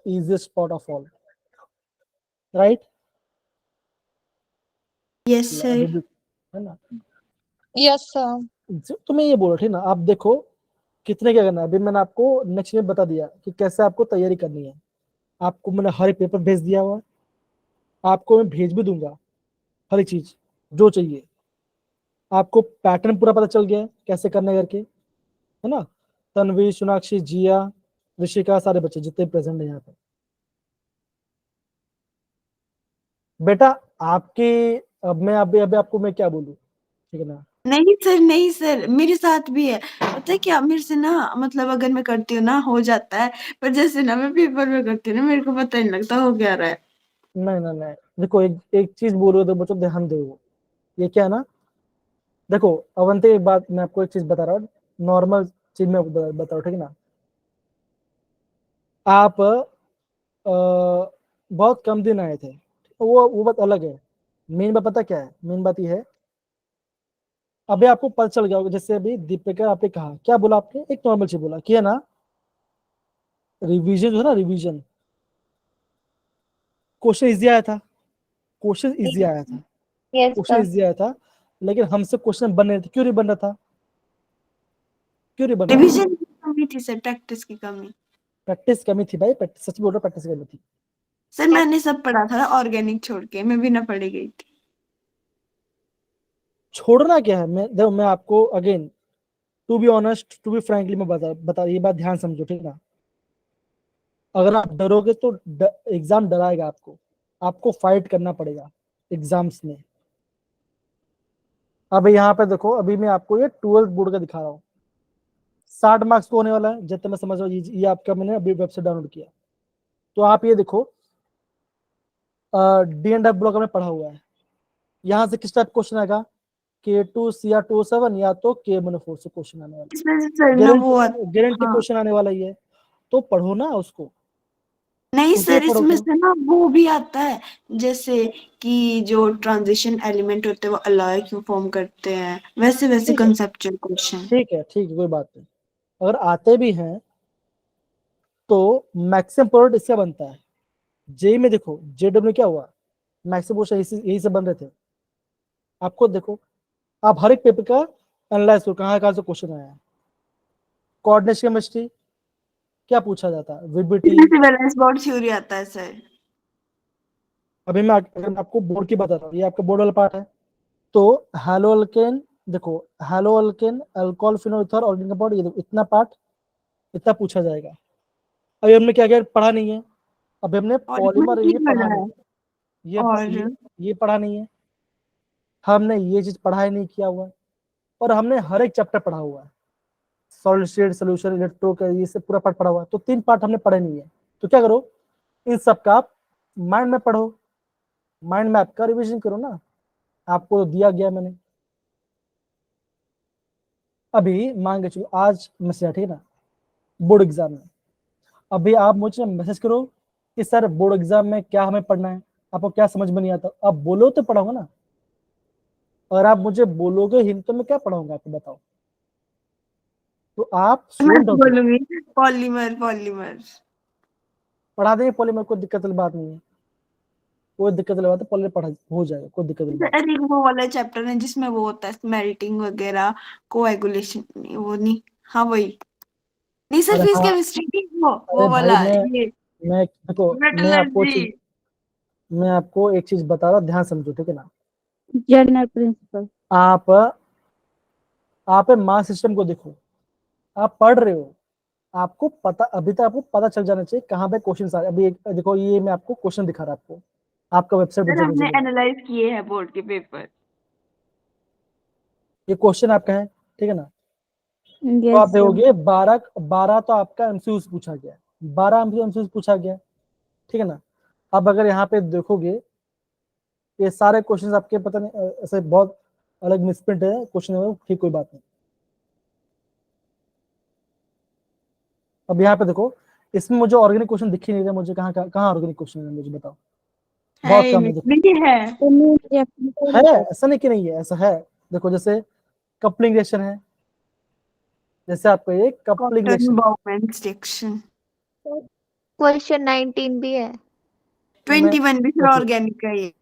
easiest part of all, right? Yes अभी sir. भी है ना। Yes sir. तो मैं ये बोल रहा ठीक ना, आप देखो कितने क्या करना है। अभी मैंने आपको नेक्स्ट में बता दिया कि कैसे आपको तैयारी करनी है। आपको मैंने हर एक पेपर भेज दिया हुआ, आपको मैं भेज भी दूंगा हर एक चीज जो चाहिए। आपको पैटर्न पूरा पता चल गया है कैसे करना है करके, है ना। तन्वी, सोनाक्षी, जिया, ऋषिका, सारे बच्चे जितने प्रेजेंट है यहाँ पे। बेटा आपके, अब मैं अभी अभी आपको मैं क्या बोलूँ, ठीक है ना। नहीं सर, नहीं सर, मेरे साथ भी है। पता है क्या, मेरे से ना मतलब अगर मैं करती हूँ ना हो जाता है, पर जैसे ना मैं पेपर में करती हूँ ना मेरे को पता नहीं लगता हो क्या रहा है। नहीं नहीं नहीं, देखो एक एक चीज बोल रहे हो तो बच्चों ध्यान दो। ये क्या है ना, देखो अवंती एक बात मैं आपको एक चीज बता रहा हूँ, नॉर्मल चीज मैं बताओ ठीक है ना। आप बहुत कम दिन आए थे, वो बात अलग है। मेन बात पता क्या है, मेन बात ये है, अभी आपको पता चल गया होगा। जैसे अभी दीपिका आपने कहा, क्या बोला आपने, एक नॉर्मल चीज बोला कि है ना, रिवीजन जो है ना, रिवीजन क्वेश्चन इजी आया था, क्वेश्चन इजी आया था, यस क्वेश्चन सर। इजी आया था। लेकिन हमसे क्वेश्चन बन रहे थे, क्यों नहीं बन रहा था, क्यों नहीं बन रहा था? रिविजन की कमी थी सर, प्रैक्टिस की कमी। प्रैक्टिस कमी थी भाई, प्रैक्टिस सच बोल रहा, प्रैक्टिस कमी थी। सर मैंने सब पढ़ा था ऑर्गेनिक छोड़ के, मैं बिना पढ़ी गई थी। छोड़ना क्या है, मैं देखो मैं आपको again, to be honest, to be frankly मैं बता ये बात ध्यान समझो ठीक ना। अगर आप डरोगे तो एग्जाम डराएगा आपको, आपको फाइट करना पड़ेगा एग्जाम्स में। अब यहाँ पे देखो, अभी मैं आपको ये 12th बोर्ड का दिखा रहा हूँ। 60 मार्क्स को होने वाला है जितना मैं समझ रहा हूँ। ये आपका मैंने अभी वेबसाइट डाउनलोड किया, तो आप ये देखो, D&F ब्लॉक में पढ़ा हुआ है। यहाँ से किस टाइप क्वेश्चन आएगा, K2 या 207 या तो K-4 से क्वेश्चन आने वाला, इसमें से सर ना वो गारंटी गारंटी हाँ। क्वेश्चन आने वाला ही है। तो पढ़ो ना उसको, नहीं उसको सर, पढ़ो इसमें तो। से ना वो भी आता है, जैसे कि जो ट्रांजिशन एलिमेंट होते हैं वो अलॉय क्यों फॉर्म करते हैं, वैसे वैसे ठीक है, कंसेप्चुअल क्वेश्चन। ठीक है, ठीक है, कोई बात नहीं। अगर आते भी हैं तो मैक्सिमम प्रोडक्ट इससे बनता है। जेई में देखो, JW क्या हुआ, मैक्सिमम क्वेश्चन यही से बन रहे थे। आपको देखो, आप हर एक पेपर का एनालाइज करो, कहाँ से क्वेश्चन आया है। कोऑर्डिनेशन केमिस्ट्री क्या पूछा जाता है, वीबीटी। इसमें से बैलेंस बोर्ड थ्योरी आता है सर। अभी मैं अगर मैं आपको बोर्ड की बता रहा हूँ, ये आपका बोर्ड वाला पार्ट है। तो हेलो अल्केन, देखो hello alkane, alcohol, phenol, ether, organic compound, ये देखो इतना पार्ट, इतना पूछा जाएगा। अभी हमने क्या क्या पढ़ा नहीं है, अभी हमने और इसमें पॉलीमर की ये पढ़ा बना नहीं है। है, ये और ये पढ़ा नहीं है, हमने ये चीज पढ़ा ही नहीं किया हुआ है। और हमने हर एक चैप्टर पढ़ा हुआ है, सॉलिड स्टेट सोल्यूशन, इलेक्ट्रो का ये सब पूरा पार्ट पढ़ा हुआ है। तो 3 पार्ट हमने पढ़े नहीं है। तो क्या करो, इन सब का आप माइंड में पढ़ो, माइंड में आपका रिविजन करो ना, आपको तो दिया गया मैंने। अभी मान के चलो आज मैसेज, ठीक है ना, बोर्ड एग्जाम में, अभी आप मुझे मैसेज करो कि सर बोर्ड एग्जाम में क्या हमें पढ़ना है, आपको क्या समझ में नहीं आता, आप बोलो तो पढ़ाऊंगा ना। अगर आप मुझे बोलोगे हिंट तो मैं क्या पढ़ाऊंगा आपको, बताओ। तो आप मैं स्टूडेंट हो तो बोलूंगी पॉलीमर पॉलीमर। पढ़ा देंगे पॉलीमर, कोई दिक्कत वाली बात नहीं है, कोई दिक्कत वाली बात है, पॉलीमर पढ़ा हो जाएगा, कोई दिक्कत वाली बात अरे वो वाला चैप्टर है जिसमें वो होता है स्मेल्टिंग वगैरह, कोएगुलेशन, वो नहीं। हाँ वही। नहीं नहीं। सर, अरे फिजिक्स हाँ, केमिस्ट्री नहीं, अरे वो भाई वाला ये मैं देखो, मेटलर्जी। मैं आपको एक चीज बता रहा हूँ, ध्यान समझो ठीक है ना। General principle. आप आप मास सिस्टम को देखो, आप पढ़ रहे हो, आपको पता, अभी तक आपको पता चल जाना चाहिए कहाँ पे क्वेश्चन आ रहे हैं। अभी एक देखो, ये मैं आपको क्वेश्चन दिखा रहा हूँ, आपका वेबसाइट सर मुझे हमने मिला, एनालाइज किए हैं बोर्ड के पेपर। ये क्वेश्चन आपका है, ठीक है ना। तो यस आप सर। देखोगे 12 तो आपका एमसीक्यूज पूछा गया, 12 एमसीक्यूज पूछा गया, ठीक है ना। अब अगर यहाँ पे देखोगे, ये सारे क्वेश्चन आपके पता नहीं, ऐसे बहुत अलग मिसप्रिंट है क्वेश्चन है, ठीक कोई बात नहीं। अब यहाँ पे देखो, इसमें मुझे ऑर्गेनिक क्वेश्चन दिख ही नहीं रहा, मुझे कहाँ कहाँ ऑर्गेनिक क्वेश्चन है, मुझे बताओ। है बहुत ही कम है, देखो। नहीं, नहीं है। है, ऐसा नहीं कि नहीं है, ऐसा है। देखो जैसे कपलिंग रिएक्शन है, जैसे आपका ये coupling cotton reaction, bowmen section. Question 19 भी है। 21 भी फिर देखिए, ऑर्गेनिक का ये।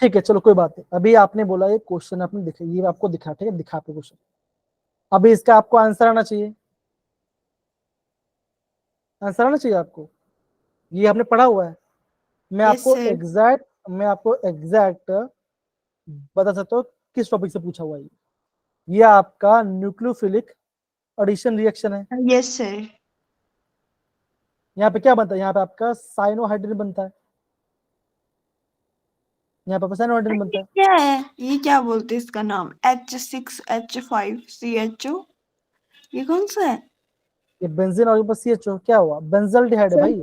ठीक है चलो कोई बात नहीं। अभी आपने बोला ये क्वेश्चन आपने दिखा, ये आपको दिखा, ठीक है, दिखा आपको क्वेश्चन। अभी इसका आपको आंसर आना चाहिए, आंसर आना चाहिए आपको। ये आपने पढ़ा हुआ है। Yes sir. मैं आपको एग्जैक्ट बता सकता हूँ किस टॉपिक से पूछा हुआ है ये आपका न्यूक्लियोफिलिक एडिशन रिएक्शन है। Yes sir. यहाँ पे क्या बनता है, यहाँ पे आपका साइनोहाइड्रोजन बनता है, यहाँ पे साइनोहाइड्रोजन बनता ये है। क्या है, ये क्या बोलते हैं इसका नाम? H6H5CHO, ये कौन सा है? ये बेंजीन और ऊपर CHO क्या हुआ, बेंजल्डिहाइड है सर भाई।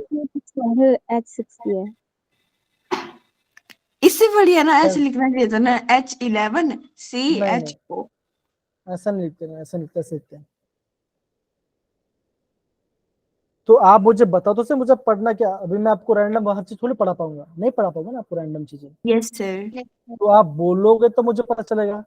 H60 है। इससे बढ़िया ना ऐसे नहीं लिखना चाहिए था ना, नहीं, H11CHO। ऐसा नहीं लिखते हैं, ऐसा नहीं लिखते, ऐसे लिखते हैं। तो आप मुझे बताओ तो सर, मुझे पढ़ना क्या, अभी मैं आपको रैंडम हर चीज थोड़ी पढ़ा पाऊंगा, नहीं पढ़ा पाऊंगा ना आपको रैंडम चीजें। Yes sir. तो आप बोलोगे तो मुझे पता चलेगा।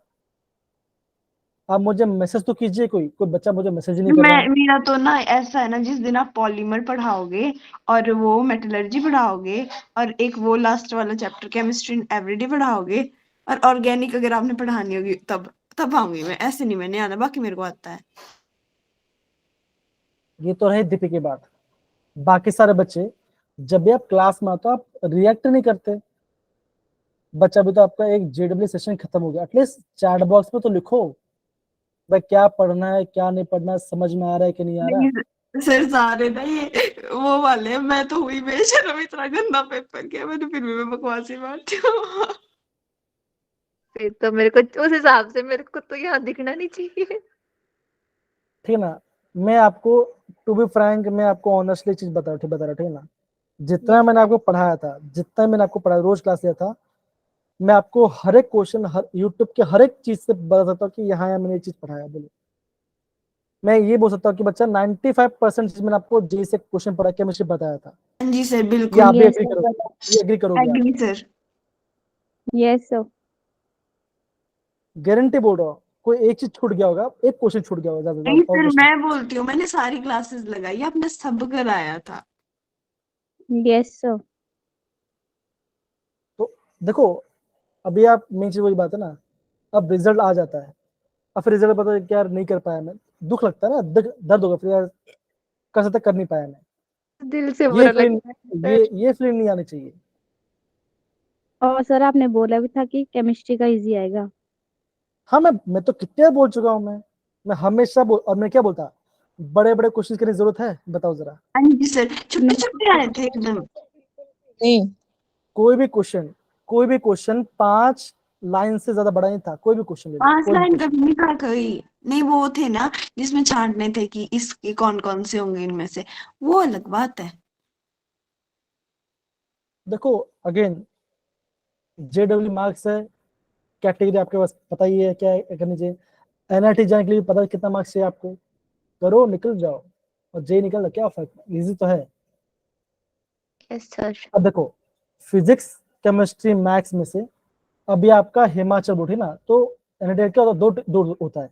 आप मुझे मैसेज तो कीजिए, कोई कोई बच्चा मुझे मैसेज ही नहीं कर रहा है। मेरा तो ना ऐसा है ना, जिस दिन आप पॉलीमर पढ़ाओगे और वो मेटलर्जी पढ़ाओगे और एक वो लास्ट वाला चैप्टर केमिस्ट्री इन एवरीडे पढ़ाओगे और ऑर्गेनिक अगर आपने पढ़ानी होगी तब तब आऊंगी मैं, ऐसे नहीं मैंने आना, बाकी मेरे को आता है। ये तो रही दीपी की बात। बाकी सारे बच्चे जब भी आप क्लास में आते हो आप रिएक्ट नहीं करते। बच्चा भी तो आपका एक JW सेशन खत्म हो गया, एटलीस्ट चैट बॉक्स में तो लिखो भाई क्या पढ़ना है क्या नहीं पढ़ना है, समझ में आ रहा है कि नहीं आ रहा है। नहीं सर, सारे ना ये वो वाले हैं, मैं तो हुई बेशरम, इतना गंदा पेपर किया मैंने फिर भी मैं बकवास ही मारती हूँ। फिर तो मेरे को उस हिसाब से मेरे को तो यहाँ दिखना नहीं चाहिए। ठीक है ना। मैं आपको टू बी फ्रैंक, मैं आपको ऑनेस्टली चीज बता रहा हूँ, ठीक है ना। जितना यस मैंने सर। आपको पढ़ाया था, जितना मैंने आपको पढ़ाया, रोज क्लास लिया था, मैं आपको हर एक क्वेश्चन, हर यूट्यूब के हर एक चीज से बता सकता हूँ कि यहाँ मैंने ये चीज पढ़ाया। बोलो, मैं ये बोल सकता हूँ कि बच्चा 95% चीज मैंने आपको जे से क्वेश्चन पढ़ा केमिस्ट्री बताया था। हाँ जी सर, ये बिल्कुल। आप भी यस एग्री सर करोगे, पता। ये एग्री करोगे आप। Agree sir. Yes sir. Guarantee बोल रहा हूँ, कोई एक चीज छूट गया होगा, एक क्वेश्चन छूट गया होगा ज्यादा से नहीं ज्यादा, और सर, कुछ नहीं। मैं बोलती हूँ मैंने सारी क्लासेस लगाई, आपने सब कराया था। Yes sir. तो देखो, अभी आप मेन चीज वही बात है ना, अब रिजल्ट आ जाता है, अब फिर रिजल्ट पता है कि यार नहीं कर पाया मैं, दुख लगता है ना, दर्द होगा फिर यार, कर सकता कर नहीं पाया मैं। दिल से ये बुरा फीलिंग, लगता है सर। ये फीलिंग नहीं आनी चाहिए। और सर आपने बोला भी था कि केमिस्ट्री का इजी आएगा। हाँ मैं तो कितने बार बोल चुका हूँ। मैं हमेशा बोल, और मैं क्या बोलता, बड़े बड़े क्वेश्चन करने की जरूरत है, बताओ जरा। हाँ जी सर, छुट्टे छुट्टे आए थे एकदम। नहीं, कोई भी क्वेश्चन 5 लाइन से ज्यादा बड़ा नहीं था, कोई भी क्वेश्चन ले लो, 5 कोई भी लाइन का क्वेश्चन। भी नहीं था कोई। नहीं, वो थे ना जिसमें छांटने थे कि इसके कौन कौन से होंगे इनमें से, वो अलग बात है। देखो अगेन, JW मार्क्स है, कैटेगरी आपके पास पता ही है क्या करनी चाहिए। NIT जाने के लिए पता है कितना मार्क्स चाहिए आपको, करो निकल जाओ, और जे निकल क्या फर्क, इजी तो है। Yes sir. अब देखो, फिजिक्स केमिस्ट्री मैथ्स में से अभी आपका हिमाचल बोर्ड है ना, तो NIT क्या होता है, दो दो होता है।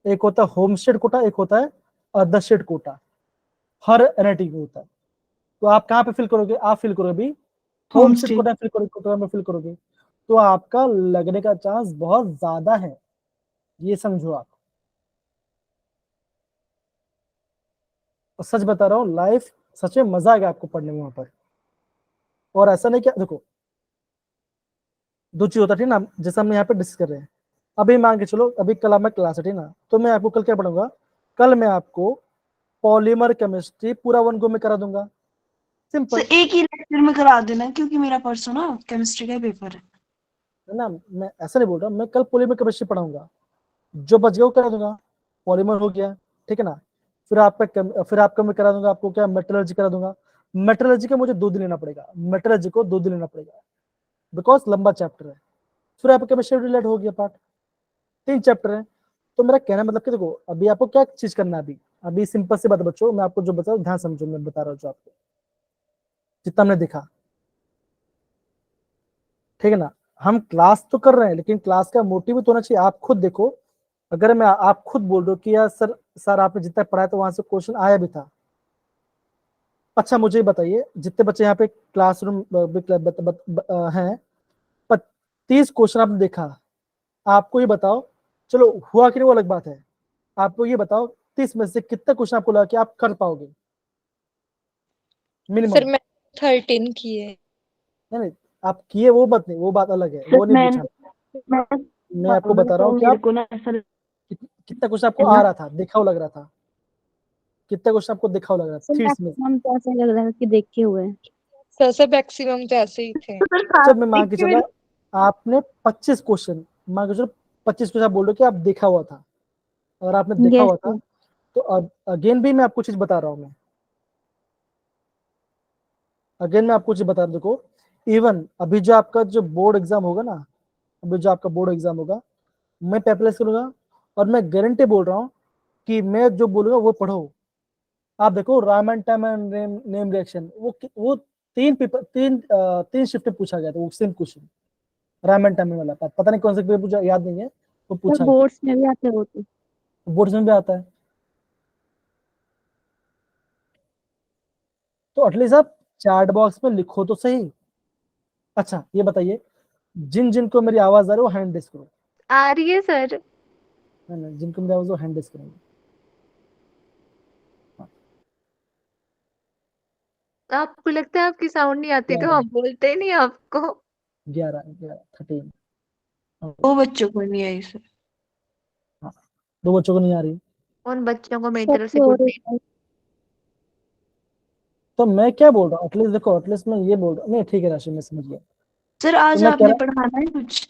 एक होता है होम स्टेट कोटा, एक होता है अदर स्टेट कोटा, हर NIT में होता है। तो आप कहाँ पे फिल करोगे, आप फिल करोगे अभी home home state stay. Quota fill करोगे, कोटा में फिल करोगे, तो आपका लगने का चांस बहुत ज्यादा है, ये समझो आप। और सच बता रहा हूँ, लाइफ सच में मजा आएगा आपको पढ़ने में वहां पर। और ऐसा नहीं क्या, देखो दो चीज होता है, ठीक ना, जैसा हम यहाँ पे डिस्कस कर रहे हैं। अभी मान के चलो, अभी कल मैं क्लास है, ठीक ना, तो मैं आपको कल क्या पढ़ूंगा, कल मैं आपको पॉलीमर केमिस्ट्री पूरा वन गो में करा दूंगा, तो सिंपल एक ही लेक्चर में करा देना, क्योंकि मेरा परसों ना केमिस्ट्री का पेपर है। है ना। मैं ऐसा नहीं बोल रहा, मैं कल पॉलीमर केमिस्ट्री पढ़ाऊंगा, जो बच गया वो करा दूंगा। पॉलीमर हो गया, ठीक है ना। फिर आपका मैं करा दूंगा आपको क्या, मेटलर्जी करा दूंगा। मेटलर्जी का मुझे 2 दिन लेना पड़ेगा, मेटलर्जी को 2 दिन लेना पड़ेगा, बिकॉज लंबा चैप्टर है। फिर आपका केमिस्ट्री रिलेटेड हो गया पार्ट, 3 चैप्टर है। तो मेरा कहना मतलब कि देखो, अभी आपको क्या चीज करना है, अभी अभी सिंपल सी बात है बच्चों, मैं आपको जो बता रहा हूँ ध्यान समझो, मैं बता रहा हूँ जो आपको जितना हमने देखा, ठीक है ना। हम क्लास तो कर रहे हैं, लेकिन क्लास का मोटिव तो होना चाहिए। आप खुद देखो, अगर मैं आप खुद बोल रहे हो कि यार सर आपने जितना पढ़ाया तो वहां से क्वेश्चन आया भी था, अच्छा मुझे बताइए, जितने बच्चे यहाँ पे क्लासरूम हैं, 30 क्वेश्चन आपने देखा, आपको ये बताओ, चलो हुआ कि नहीं वो अलग बात है, आपको ये बताओ 30 में से कितना क्वेश्चन आपको लगा कि आप कर पाओगे मिनिमम? सर मैं 13 किए। नहीं नहीं, आप किए वो बात नहीं, वो बात अलग है, वो सर नहीं पूछा। मैं मैं आपको बता रहा तो हूँ कि मेरे आप को ना ऐसा कितना क्वेश्चन आपको है आ ना, रहा था, देखा हुआ लग रहा था, कितना क्वेश्चन आपको देखा हुआ लग रहा था सर 30 में से? मैक्सिमम तो ऐसा लग रहा है कि देखे हुए हैं। सर मैक्सिमम तो ऐसे ही थे। तो सर जब मैं साथ मान देख के के चला, मेरे आपने 25 क्वेश्चन, मान के चलो 25 क्वेश्चन आप बोल रहे हो कि आप देखा हुआ था, अगर आपने देखा यस हुआ था सर। तो अगेन भी मैं आपको चीज बता रहा हूँ, मैं अगेन मैं आपको चीज बता रहा हूँ, देखो इवन अभी जो आपका जो बोर्ड एग्जाम होगा ना, अभी जो आपका बोर्ड एग्जाम होगा, मैं पेपरलेस करूंगा, और मैं गारंटी बोल रहा हूँ कि मैं जो बोलूंगा वो पढ़ो। आप देखो Ram time and name reaction, वो तीन पेपर, तीन शिफ्ट में पूछा गया था वो same question, Ram and time वाला, पता नहीं कौन सा पेपर पूछा, याद नहीं है, वो सर पूछा, बोर्ड्स में भी आते हो तो। बोर्ड में भी आता है। तो एटलीस्ट आप चैट बॉक्स में लिखो तो सही। अच्छा ये बताइए, जिन जिनको मेरी आवाज आ रही है वो हैंड रेस करो। आ रही है सर। नहीं नहीं, जिनको मेरी आवाज वो हैंड रेस करेंगे। हाँ, आपको लगता है आपकी साउंड नहीं आती तो 11 हम बोलते ही नहीं आपको। 11 11 13। दो बच्चों को नहीं आई सर। हाँ, दो बच्चों को नहीं आ रही, उन बच्चों को मेरी तरफ से सबसे गुड और नाइट। तो मैं क्या बोल रहा हूँ, एटलीस्ट देखो, एटलीस्ट मैं ये बोल रहा हूँ, नहीं ठीक है राशि, मैं समझ गया। सर तो आज मैं कह आपने रहा, पढ़ाना है कुछ?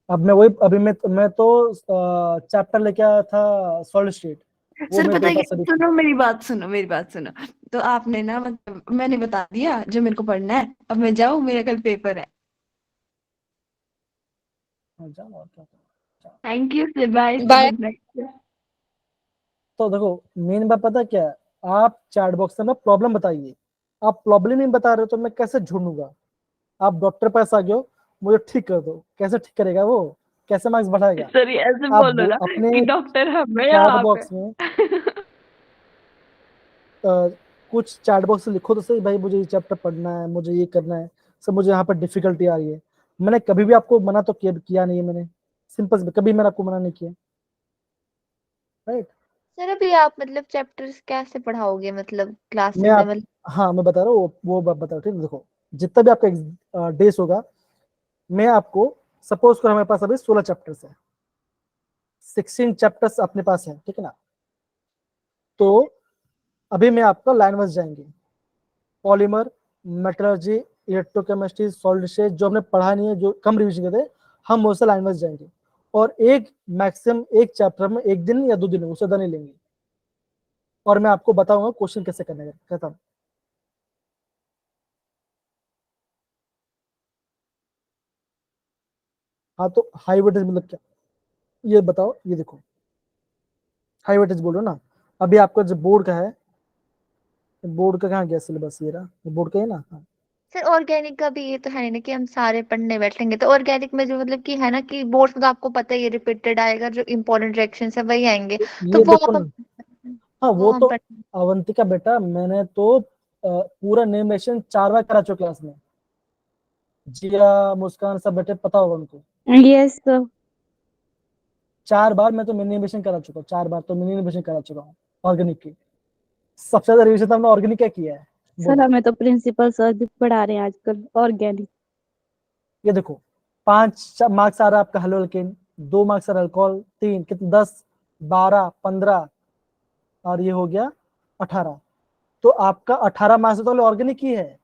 अब मैं वही, अभी मैं तो चैप्टर लेके आया था सॉलिड स्टेट, वो सर मेरे पता है पेपर क्या, से भी था। सुनो मेरी बात सुनो, मेरी बात सुनो। तो आपने ना मतलब मैंने बता दिया जो मेरे को पढ़ना है, अब मैं जाऊँ, मेरा कल पेपर है। हाँ, जाओ और क्या करो, जाओ। Thank you sir, bye sir, bye. Good night. तो देखो मेन बात पता क्या है, आप चैट बॉक्स में प्रॉब्लम बताइए, आप प्रॉब्लम नहीं बता रहे हो तो मैं कैसे ढूंढूंगा? आप डॉक्टर पास आ गए हो, मुझे ठीक कर दो, कैसे ठीक करेगा वो, कैसे मार्क्स बढ़ाएगा? सर ये ऐसे आप बोलो ना कि अपने डॉक्टर हमें या चैट आप है। बॉक्स में कुछ चैट बॉक्स में लिखो तो सही, भाई मुझे ये चैप्टर पढ़ना है, मुझे ये करना है, सब मुझे यहाँ पर डिफिकल्टी आ रही है। मैंने कभी भी आपको मना तो किया नहीं है, मैंने सिंपल से कभी मैंने आपको मना नहीं किया, राइट? सर अभी आप मतलब चैप्टर्स कैसे पढ़ाओगे मतलब मैं क्लासेस में आप, मतलब। हाँ मैं बता रहा हूँ, वो बात बता रहा हूँ, ठीक है? देखो जितना भी आपका डेज होगा, मैं आपको, सपोज करो हमारे पास अभी 16 चैप्टर्स है, 16 चैप्टर्स अपने पास है, ठीक है ना? तो अभी मैं आपका लाइन वाइज जाएंगे, polymer, metallurgy, electrochemistry, solid state, जो हमने पढ़ा नहीं है, जो कम रिवीजन करते, हम उससे लाइन वाइज जाएंगे, और एक मैक्सिमम एक चैप्टर में एक दिन या 2 दिन, उससे ज्यादा नहीं लेंगे, और मैं आपको बताऊंगा क्वेश्चन कैसे करने का, खत्म। हाँ तो हाई वेटेज मतलब क्या, ये बताओ, ये देखो हाई वेटेज बोलो ना, अभी आपका जो बोर्ड का है, बोर्ड का कहाँ गया सिलेबस, ये रहा, बोर्ड का है ना? हाँ, सर ऑर्गेनिक का भी ये तो है ना कि हम सारे पढ़ने बैठेंगे तो ऑर्गेनिक में जो मतलब कि है ना कि बोर्ड्स में तो आपको पता है ये रिपीटेड आएगा, जो इंपॉर्टेंट रिएक्शंस है वही आएंगे। तो ये वो देखो आप ना, हाँ वो वो हम तो, पढ़। अवंतिका बेटा मैंने तो पूरा नेमेशन 4 बार करा चुका क्लास में, जिया मुस्कान सब बेटे पता होगा उनको, यस सर। 4 बार मैं तो मिनी एनिमेशन करा चुका हूँ, 4 बार तो मिनी एनिमेशन करा चुका हूँ ऑर्गेनिक की। सबसे ज्यादा रिविजन तो हमने ऑर्गेनिक क्या किया है, सर बोलो? हमें तो प्रिंसिपल सर भी पढ़ा रहे हैं आजकल ऑर्गेनिक। ये देखो 5 मार्क्स आ रहा है आपका हेलो एल्केन, 2 मार्क्स आ रहा है अल्कोहल, 3 कितने, 10, 12, 15, और ये हो गया 18, तो आपका 18 मार्क्स तो ऑर्गेनिक ही है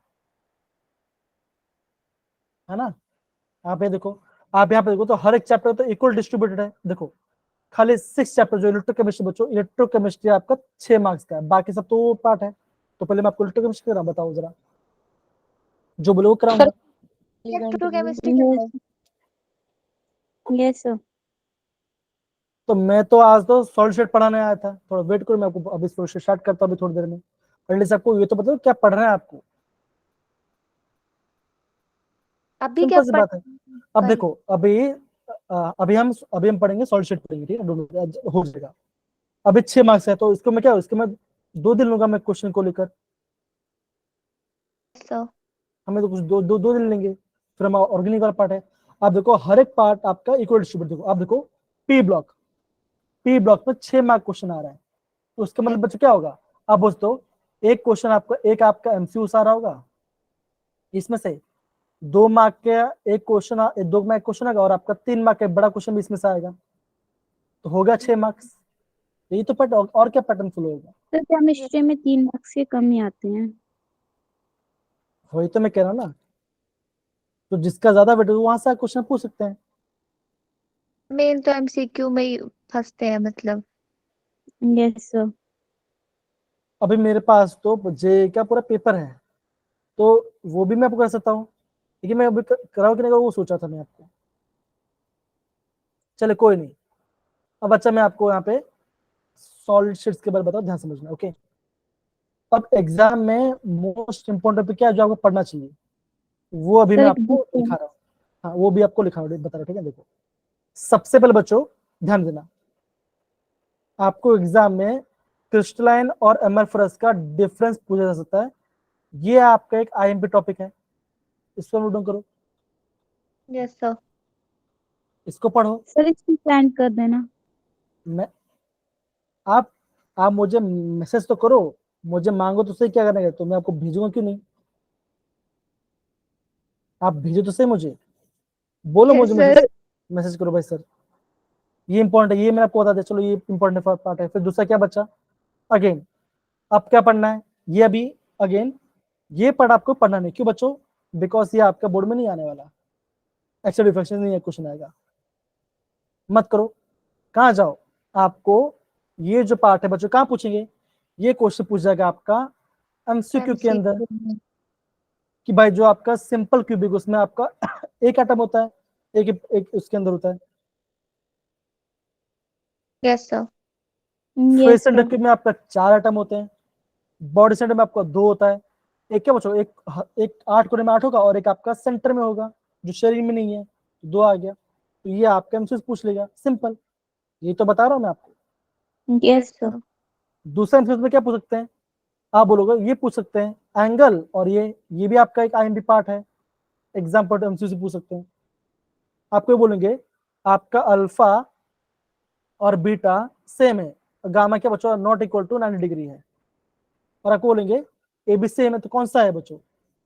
ना? आप ये देखो, आप यहाँ पे देखो तो हर एक चैप्टर तो इक्वल डिस्ट्रीब्यूटेड है, देखो खाली 6 चैप्टर जो इलेक्ट्रोकेमिस्ट्री, बच्चों इलेक्ट्रोकेमिस्ट्री आपका 6 मार्क्स का है, बाकी सब तो पार्ट है। तो पहले मैं आपको इलेक्ट्रोकेमिस्ट्री करा, बताओ जरा, जो बोले वो सर कराऊंगा। इलेक्ट्रोकेमिस्ट्री क्या है? Yes sir. तो मैं तो आज तो सॉलिड स्टेट पढ़ाने आया था, थोड़ा वेट करो, मैं आपको अभी सॉलिड स्टेट स्टार्ट करता हूँ अभी थोड़ी देर में, एटलीस्ट आपको ये तो बताओ क्या पढ़ रहे हैं आपको, अभी क्या सिंपल सी पढ़ बात है। अब कल। देखो अभी हम पढ़ेंगे सॉलिड स्टेट पढ़ेंगे, ठीक है, दोनों हो जाएगा। अभी 6 मार्क्स है, तो इसको मैं क्या, इसको मैं 2 दिन लूंगा मैं क्वेश्चन को लेकर, सर। हमें तो कुछ दो दिन लेंगे, फिर हमारा ऑर्गेनिक वाला पार्ट है। आप देखो हर एक पार्ट आपका इक्वल डिस्ट्रीब्यूट। देखो आप देखो पी ब्लॉक में 6 मार्क क्वेश्चन आ रहा है, तो उसका मतलब बच्चों क्या होगा? आप दोस्तों एक क्वेश्चन आपका, एक आपका एमसीक्यू आ रहा होगा, इसमें से 2 मार्क के एक क्वेश्चन, 2 मार्क क्वेश्चन आएगा, और आपका 3 मार्क का बड़ा क्वेश्चन भी इसमें से आएगा, तो हो गया 6 मार्क्स। यही तो पैटर्न, और क्या पैटर्न फॉलो होगा? सर केमिस्ट्री में 3 मार्क्स के कम ही आते हैं। वही तो मैं कह रहा हूँ ना, तो जिसका ज्यादा वेट है वहां से क्वेश्चन पूछ सकते हैं। मेन तो एमसीक्यू में ही फंसते हैं मतलब। Yes sir. अभी मेरे पास तो जे का पूरा पेपर है, तो वो भी मैं आपको कर सकता हूँ, लेकिन मैं अभी कराऊँ कि नहीं कराऊँ वो सोचा था मैं आपको। चले कोई नहीं। अब अच्छा मैं आपको यहाँ पे सॉलिड शीट्स के बारे में बताओ, ध्यान समझना। ओके, अब एग्जाम में मोस्ट इंपोर्टेंट क्या है जो आपको पढ़ना चाहिए, वो अभी सर मैं एक आपको बुक लिखा रहा हूँ। हाँ वो भी आपको लिखा बता रहा हूँ, ठीक है। देखो सबसे पहले बच्चों ध्यान देना, आपको एग्जाम में क्रिस्टलाइन और एमरफरस का डिफरेंस पूछा जा सकता है। ये आपका एक आईएमपी टॉपिक है, इसको नोट डाउन करो, यस सर। इसको पढ़ो। सर इसको सेंड कर देना। मैं आप मुझे मैसेज तो करो, मुझे मांगो तो सही क्या करना है, तो मैं आपको भेजूंगा क्यों नहीं? आप भेजो तो सही मुझे, बोलो यस मुझे मैसेज, सर। मैसेज करो भाई सर ये इंपॉर्टेंट है, ये मैं आपको बता दे, चलो ये इंपॉर्टेंट पार्ट है। फिर दूसरा क्या बच्चा? अगेन अब क्या पढ़ना है, ये अभी अगेन ये पढ़ आपको पढ़ना नहीं, क्यों बच्चों? बिकॉज ये आपका बोर्ड में नहीं आने वाला, एक्स्ट्रा डिफ्रेक्शन नहीं है, क्वेश्चन आएगा, मत करो। कहाँ जाओ, आपको ये जो पार्ट है बच्चों कहाँ पूछेंगे, ये क्वेश्चन पूछ जाएगा आपका एमसीक्यू के अंदर, एमसीक्यू। कि भाई जो आपका सिंपल क्यूबिक उसमें आपका एक एटम होता है, एक उसके अंदर होता है। Yes sir. Face yes centre sir. Cube में आपका 4 एटम होते हैं, बॉडी सेंटर में आपका 2 होता है। एक क्या बच्चों, एक 8 कोने में 8 होगा, और एक आपका सेंटर में होगा जो शरीर में नहीं है, 2 आ गया। तो ये आपका एमसीक्यू पूछ लेगा, सिंपल, ये तो बता रहा हूँ मैं आपको। Yes sir. दूसरा एमसीक्यू में क्या पूछ सकते हैं, आप बोलोगे ये पूछ सकते हैं एंगल, और ये भी आपका एक आईएमपी पार्ट है, एग्जाम पर एमसीक्यू से पूछ सकते हैं। आपको ये बोलेंगे आपका अल्फा और बीटा सेम है, गामा क्या बच्चों नॉट इक्वल टू 90 डिग्री है, और आपको बोलेंगे ए बी सेम है, तो कौन सा है बच्चों?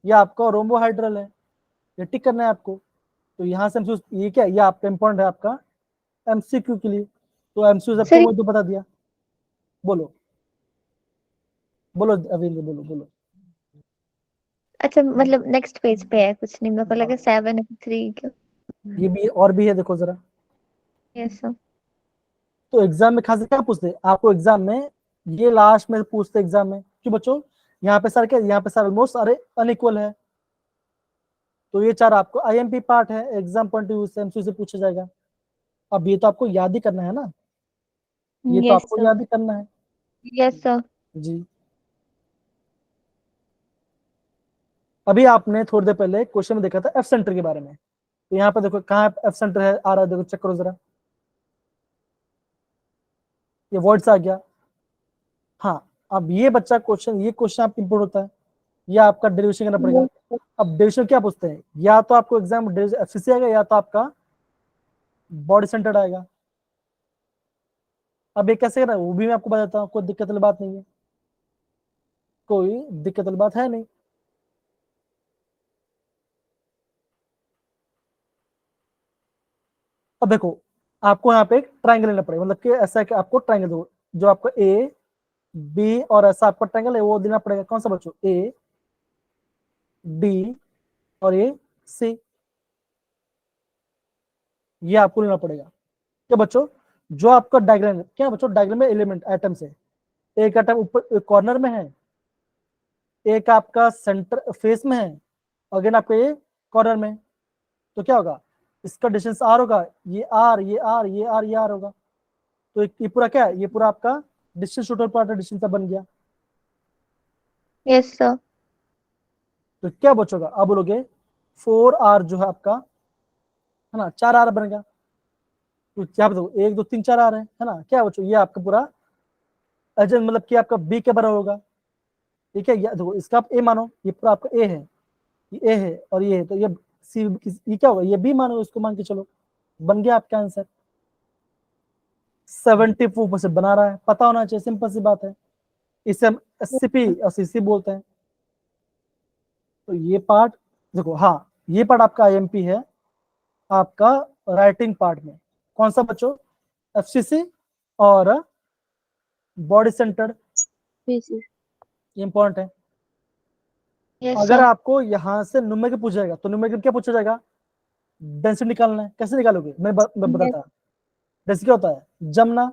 ये आपका रोम्बोहाइड्रल है, ये टिक करना है आपको। तो यहाँ से एमसीक्यू ये क्या है, ये आपका इंपॉर्टेंट है आपका एमसीक्यू के लिए, तो एमसीक्यू आपको सर वो तो बता दिया। बोलो बोलो अविंद्र, बोलो बोलो। अच्छा मतलब नेक्स्ट पेज पे है, कुछ नहीं, मेरे को लगा 7 3 क्यों। ये भी और भी है, देखो जरा। Yes sir. तो एग्जाम में खास क्या पूछते हैं आपको, एग्जाम में ये लास्ट में पूछते हैं एग्जाम में, क्यों बच्चों? यहाँ पे सारे क्या, यहाँ पे सारे ऑलमोस्ट सारे अनइक्वल है, तो ये 4 आपको आईएमपी पार्ट है, एग्जाम पॉइंट ऑफ व्यू से एमसीक्यू से पूछा जाएगा। अब ये तो आपको याद ही करना है ना, ये तो यस आपको सर। याद ही करना है यस सर। जी। अभी आपने थोड़ी देर पहले क्वेश्चन में देखा था एफ सेंटर के बारे में, तो यहाँ पे देखो कहाँ एफ सेंटर है आ रहा है, देखो चेक करो जरा, ये वर्ड्स आ गया। हाँ अब ये बच्चा क्वेश्चन, ये क्वेश्चन आप इंपोर्ट होता है, ये आपका डेरिवेशन करना पड़ेगा। अब डेरिवेशन क्या पूछते हैं, या तो आपको एग्जाम एफसीसी आएगा, या तो आपका बॉडी सेंटर्ड आएगा। अब ये कैसे करना है वो भी मैं आपको बताता हूँ, कोई दिक्कत वाली बात नहीं है, कोई दिक्कत वाली बात है नहीं। अब देखो आपको यहाँ पे एक ट्राइंगल लेना पड़ेगा, मतलब कि ऐसा है कि आपको ट्राइंगल दो, जो आपका ए बी और ऐसा आपका ट्राइंगल है वो देना पड़ेगा। कौन सा बच्चों? ए डी और ए सी, ये आपको लेना पड़ेगा। क्या बच्चों? जो आपका डायग्राम क्या है बच्चों, डायग्राम में एलिमेंट एटम से, एक एटम ऊपर कॉर्नर में है, एक आपका सेंटर फेस में है, अगेन आपका ये कॉर्नर में, तो क्या होगा, इसका डिस्टेंस आर होगा, ये आर ये आर ये आर ये आर होगा, तो ये पूरा क्या है, ये पूरा आपका डिस्टेंस टोटल पार्ट डिस्टेंस बन गया। Yes sir. तो क्या बचोगा, अब बोलोगे 4R जो है आपका, है ना, 4R बनेगा, तो क्या बताओ 1 2 3 4 R है ना, क्या बचो ये आपका पूरा एजेंट, मतलब कि आपका बी के बराबर होगा, ठीक है, देखो इसका आप ए मानो, ये पूरा आपका ए है, ये ए है और ये है, तो ये सी, ये क्या होगा, ये बी मानो, इसको मान के चलो, बन गया आपका आंसर। 74% बना रहा है, पता होना चाहिए, सिंपल सी बात है। इसे हम एससीपी और सीसी बोलते हैं। तो ये पार्ट देखो, हाँ ये पार्ट आपका आईएमपी है आपका राइटिंग पार्ट में। कौन सा बच्चों, एफसीसी और बॉडी सेंटर्ड, पीसी। ये इंपॉर्टेंट है। यस अगर सर। आपको यहाँ से न्यूमेरिकल पूछा जाएगा तो न्यूमेरिकल क्या पूछा जाएगा, डेंसिटी निकालना है। कैसे निकालोगे, मैं बताता हूँ। डेंसिटी क्या होता है, जमना,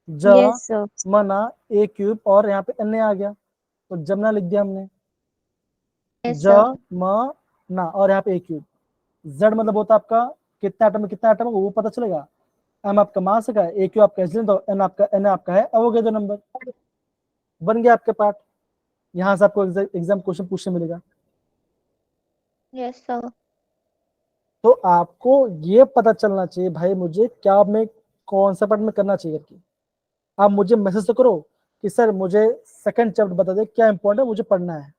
यस सर। मना, ए क्यूब और यहाँ पे एन आ गया, तो जमना लिख दिया हमने, यस ज सर। म ना, और यहाँ पे ए क्यूब। जेड मतलब होता है आपका कितना एटम में कितना एटम है वो पता चलेगा। एम आपका मास का है, ए क्यू आपका एच, तो एन आपका है एवोगैड्रो नंबर। बन गया आपके पार्ट। यहाँ से आपको एग्जाम क्वेश्चन पूछने मिलेगा। Yes sir. तो आपको ये पता चलना चाहिए भाई मुझे क्या में कौन सा पार्ट में करना चाहिए करके। आप मुझे मैसेज तो करो कि सर मुझे सेकंड चैप्टर बता दे, क्या इंपॉर्टेंट है मुझे पढ़ना है,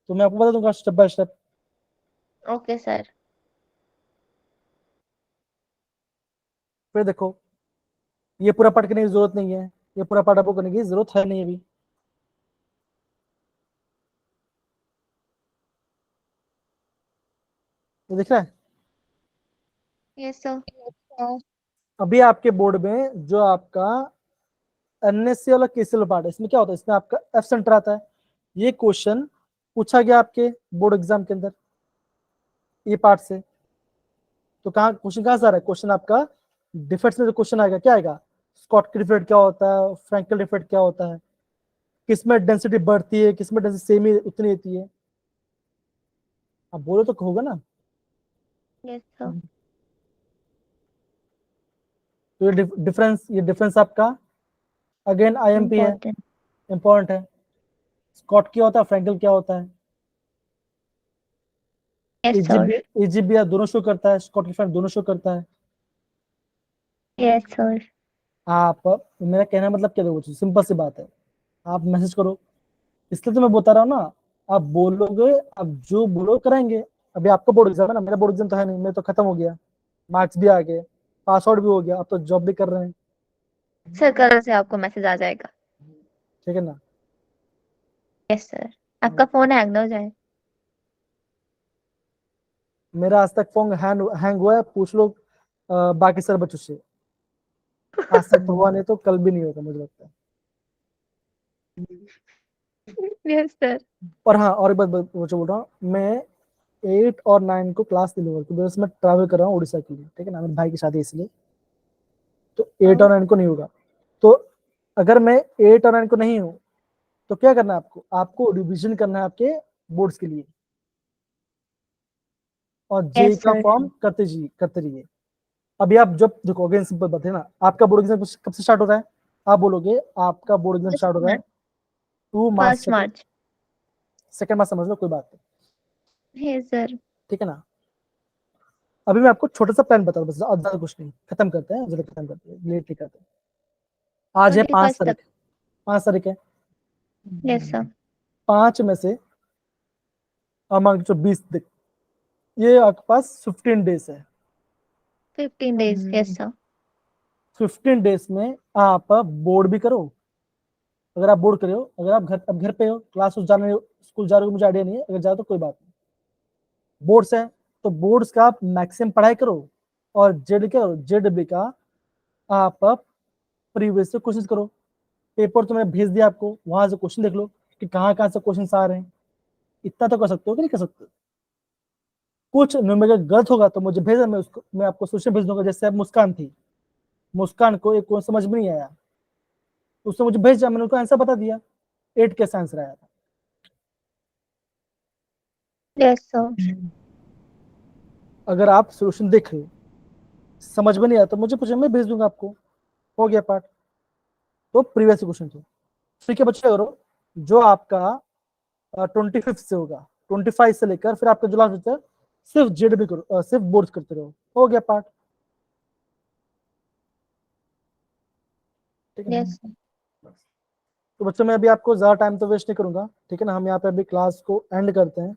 तो मैं आपको बता दूंगा step by step. Okay sir. फिर देखो, ये पूरा पार्ट करने की जरूरत नहीं है, ये पूरा पार्ट आपको करने की जरूरत है नहीं अभी। ये दिख रहा है। Yes sir. अभी आपके बोर्ड में जो आपका एनएससी वाला केसीएल पार्ट है, इसमें क्या होता है, इसमें आपका एफ सेंटर आता है। ये क्वेश्चन पूछा गया आपके बोर्ड एग्जाम के अंदर ये पार्ट से। तो कहाँ क्वेश्चन कहाँ से आ रहा है, क्वेश्चन आपका डिफेक्ट में जो क्वेश्चन आएगा क्या आएगा, स्कॉटकी डिफेक्ट क्या होता है, फ्रैंकल डिफेक्ट क्या होता है, किसमें डेंसिटी बढ़ती है, किसमें डेंसिटी सेम ही उतनी रहती है। आप बोलो तो होगा ना। Yes sir. तो ये डिफरेंस आपका अगेन आईएमपी है, इम्पोर्टेंट। इंपॉर्टेंट है। स्कॉट क्या होता है, फ्रैंकल क्या होता है, यस सर। इजिबिया दोनों शो करता है, स्कॉट फ्रैंक दोनों शो करता है। Yes sir. आप, मेरा कहना मतलब क्या देखो, सिंपल सी बात है, आप मैसेज करो। इसलिए तो मैं बता रहा हूँ ना, आप बोलोगे, आप जो बोलो कराएंगे। अभी आपका बोर्ड एग्जाम है ना, मेरा बोर्ड एग्जाम तो है नहीं, मेरा तो खत्म हो गया, मार्क्स भी आ गए, पास आउट भी हो गया, अब तो जॉब भी कर रहे हैं। सर कल से आपको मैसेज आ जाएगा। ठीक है ना। Yes sir. आपका फोन हैंग ना हो जाए। मेरा आज तक फोन हैंग हुआ है, पूछ लो बाकी सारे बच्चों से। आज तक तो हुआ नहीं, तो कल भी नहीं होगा मुझे लगता है। Yes sir. और हाँ, और एक बात बच्चों बोल रहा हूँ, मैं 8 और 9 को क्लास नहीं लूंगा क्योंकि मैं ट्रैवल कर रहा हूँ उड़ीसा के लिए, ठीक है ना, मेरे भाई की शादी है इसलिए। तो 8 और 9 को नहीं होगा। तो अगर मैं 8 और 9 को नहीं हूँ तो क्या करना है आपको, आपको रिवीजन करना है आपके बोर्ड्स के लिए, और जेई यस का सर। फॉर्म करते रहिए। अभी आप जब देखो, अगेन सिंपल बात है ना, आपका बोर्ड एग्जाम कब से स्टार्ट हो रहा है, आप बोलोगे आपका बोर्ड एग्जाम स्टार्ट हो रहा है 2 मार्च, 1 मार्च। सेकंड मार्च समझ लो, कोई बात नहीं, यस सर। ठीक है ना। अभी मैं आपको छोटा सा प्लान बता रहा हूँ, बस ज्यादा कुछ नहीं, खत्म करते हैं, जल्दी खत्म करते हैं, लेट नहीं करते। आज है 5 21 तक। तारीख, 5 तारीख है। Yes sir. 5 में से अब मान के चलो 20 दिन, ये आपके पास 15 डेज है। 15 days। Yes sir. 15 डेज में आप बोर्ड भी करो। अगर आप बोर्ड करे हो, अगर आप घर पे हो, क्लास जाने स्कूल जा रहे हो, मुझे आइडिया नहीं है, अगर जाओ तो कोई बात नहीं। बोर्ड्स है तो बोर्ड्स का आप मैक्सिमम पढ़ाई करो, और जेड क्या करो, जेडब्ल्यू का आप प्रीवियस से कोशिश करो। पेपर तो मैंने भेज दिया आपको, वहां से क्वेश्चन देख लो कि कहाँ कहाँ से क्वेश्चन आ रहे हैं। इतना तो कर सकते हो कि नहीं कर सकते। कुछ न्यूमेरिकल गलत होगा तो मुझे भेजा, मैं आपको सोल्यूशन भेज दूंगा। जैसे अब मुस्कान थी, मुस्कान को एक क्वेश्चन समझ में नहीं आया, तो उसने मुझे भेजा, मैंने उनको आंसर बता दिया, 8 कैसे आंसर आया था। Yes sir. अगर आप सोल्यूशन देख रहे हो, समझ में नहीं आया तो मुझे पूछे, मैं भेज दूंगा आपको। हो गया पार्ट। तो प्रीवियस क्वेश्चन थे। ठीक है बच्चे, करो जो आपका 25 से होगा, 25 से लेकर फिर आपका जो लास्ट बचा सिर्फ जेड भी करो, सिर्फ बोर्ड करते रहो। हो गया पार्ट, ठीक है। Yes sir. तो बच्चों मैं अभी आपको ज्यादा टाइम तो वेस्ट नहीं करूंगा, ठीक है ना। हम यहाँ पे अभी क्लास को एंड करते हैं।